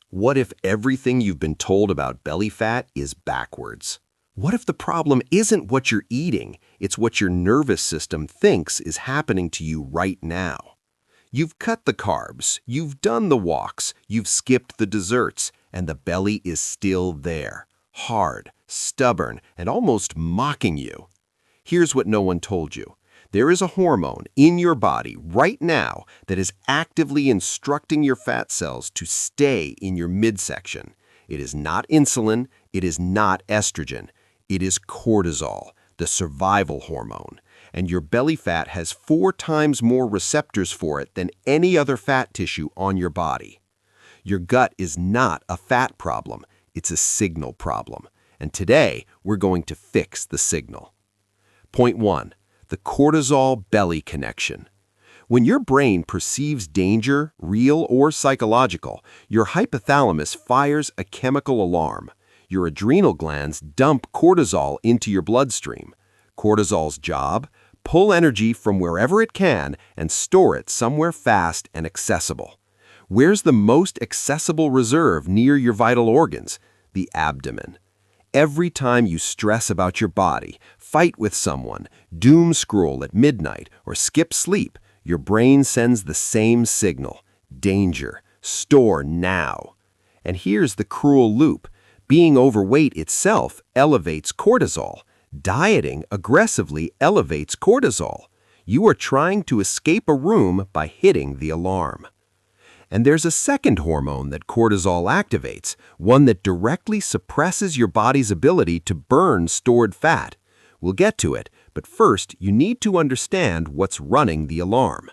What if everything you've been told about belly fat is backwards? What if the problem isn't what you're eating, it's what your nervous system thinks is happening to you right now? You've cut the carbs, you've done the walks, you've skipped the desserts, and the belly is still there, hard, stubborn, and almost mocking you. Here's what no one told you. There is a hormone in your body right now that is actively instructing your fat cells to stay in your midsection. It is not insulin, it is not estrogen. It is cortisol, the survival hormone. And your belly fat has 4 times more receptors for it than any other fat tissue on your body. Your gut is not a fat problem, it's a signal problem. And today, we're going to fix the signal. Point 1. The cortisol-belly connection. When your brain perceives danger, real or psychological, your hypothalamus fires a chemical alarm. Your adrenal glands dump cortisol into your bloodstream. Cortisol's job? Pull energy from wherever it can and store it somewhere fast and accessible. Where's the most accessible reserve near your vital organs? The abdomen. Every time you stress about your body, fight with someone, doom scroll at midnight, or skip sleep, your brain sends the same signal: danger, store now. And here's the cruel loop. Being overweight itself elevates cortisol. Dieting aggressively elevates cortisol. You are trying to escape a room by hitting the alarm. And there's a second hormone that cortisol activates, one that directly suppresses your body's ability to burn stored fat. We'll get to it, but first you need to understand what's running the alarm.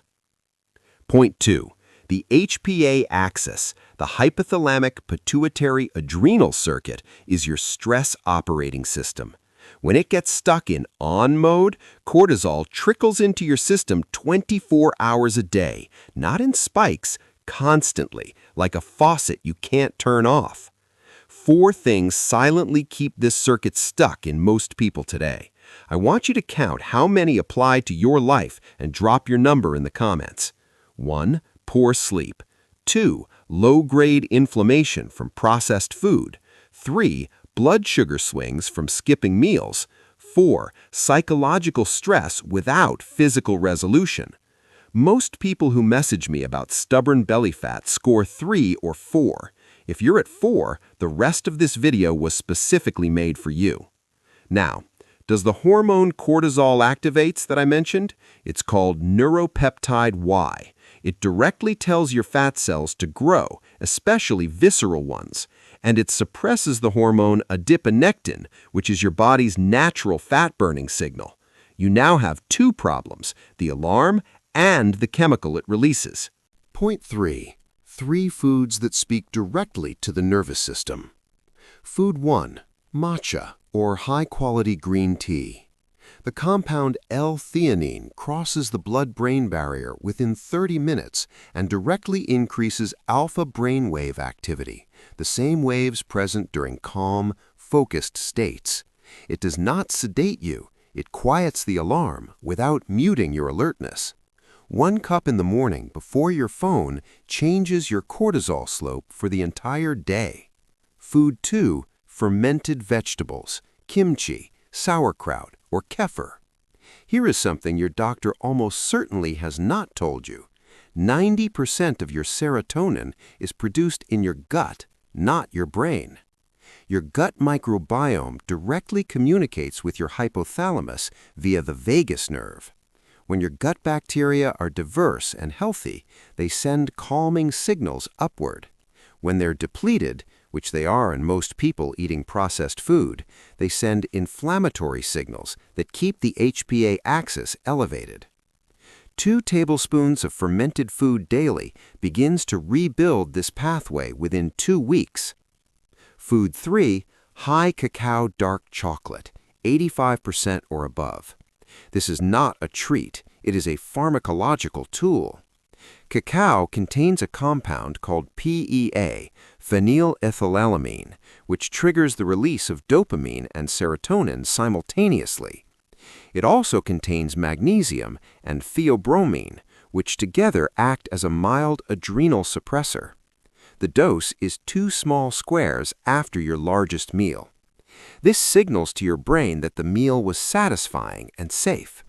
Point 2. The HPA axis, the hypothalamic pituitary adrenal circuit, is your stress operating system. When it gets stuck in on mode, cortisol trickles into your system 24 hours a day, not in spikes, constantly, like a faucet you can't turn off. 4 things silently keep this circuit stuck in most people today. I want you to count how many apply to your life and drop your number in the comments. 1. Poor sleep. 2. Low-grade inflammation from processed food. 3. Blood sugar swings from skipping meals. 4. Psychological stress without physical resolution. Most people who message me about stubborn belly fat score 3 or 4. If you're at 4, the rest of this video was specifically made for you. Now, does the hormone cortisol activates that I mentioned? It's called neuropeptide Y. It directly tells your fat cells to grow, especially visceral ones, and it suppresses the hormone adiponectin, which is your body's natural fat-burning signal. You now have 2 problems: the alarm and the chemical it releases. Point 3. 3 foods that speak directly to the nervous system. Food 1. Matcha, or high-quality green tea. The compound L-theanine crosses the blood-brain barrier within 30 minutes and directly increases alpha brainwave activity, the same waves present during calm, focused states. It does not sedate you. It quiets the alarm without muting your alertness. 1 cup in the morning before your phone changes your cortisol slope for the entire day. Food 2. Fermented vegetables, kimchi, sauerkraut, or kefir. Here is something your doctor almost certainly has not told you. 90% of your serotonin is produced in your gut, not your brain. Your gut microbiome directly communicates with your hypothalamus via the vagus nerve. When your gut bacteria are diverse and healthy, they send calming signals upward. When they're depleted, which they are in most people eating processed food, they send inflammatory signals that keep the HPA axis elevated. 2 tablespoons of fermented food daily begins to rebuild this pathway within 2 weeks. Food 3. High cacao dark chocolate, 85% or above. This is not a treat, it is a pharmacological tool. Cacao contains a compound called PEA, phenylethylamine, which triggers the release of dopamine and serotonin simultaneously. It also contains magnesium and theobromine, which together act as a mild adrenal suppressor. The dose is 2 small squares after your largest meal. This signals to your brain that the meal was satisfying and safe.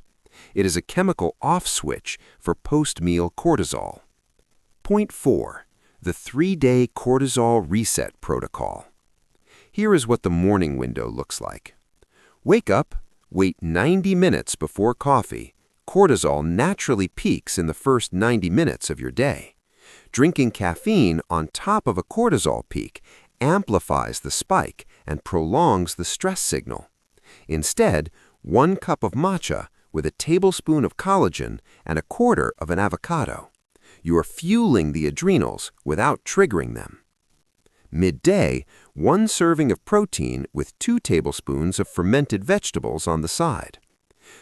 It is a chemical off switch for post-meal cortisol. Point 4. The 3-day cortisol reset protocol. Here is what the morning window looks like. Wake up, wait 90 minutes before coffee. Cortisol naturally peaks in the first 90 minutes of your day. Drinking caffeine on top of a cortisol peak amplifies the spike and prolongs the stress signal. Instead, 1 cup of matcha with a tablespoon of collagen and a quarter of an avocado. You are fueling the adrenals without triggering them. Midday, 1 serving of protein with 2 tablespoons of fermented vegetables on the side.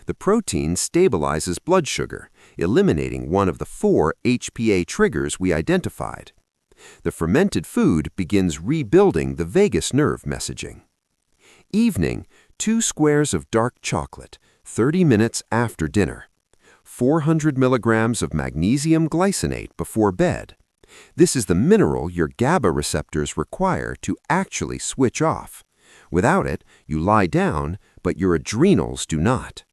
The protein stabilizes blood sugar, eliminating one of the 4 HPA triggers we identified. The fermented food begins rebuilding the vagus nerve messaging. Evening, 2 squares of dark chocolate, 30 minutes after dinner. 400 milligrams of magnesium glycinate before bed. This is the mineral your GABA receptors require to actually switch off. Without it, you lie down, but your adrenals do not.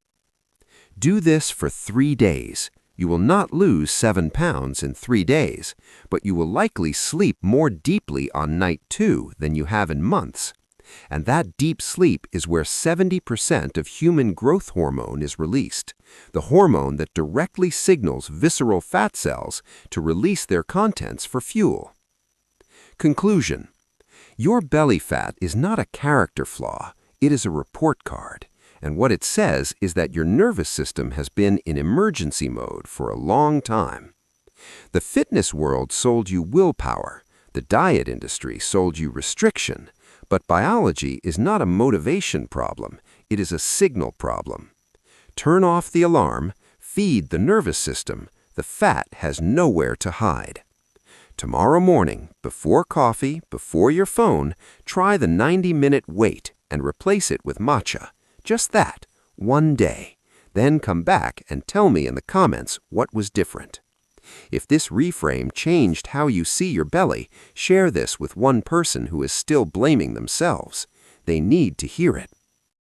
Do this for 3 days. You will not lose 7 pounds in 3 days, but you will likely sleep more deeply on night 2 than you have in months. And that deep sleep is where 70% of human growth hormone is released, the hormone that directly signals visceral fat cells to release their contents for fuel. Conclusion: your belly fat is not a character flaw, it is a report card. And what it says is that your nervous system has been in emergency mode for a long time. The fitness world sold you willpower, the diet industry sold you restriction, but biology is not a motivation problem, it is a signal problem. Turn off the alarm, feed the nervous system, the fat has nowhere to hide. Tomorrow morning, before coffee, before your phone, try the 90-minute wait and replace it with matcha. Just that, 1 day. Then come back and tell me in the comments what was different. If this reframe changed how you see your belly, share this with one person who is still blaming themselves. They need to hear it.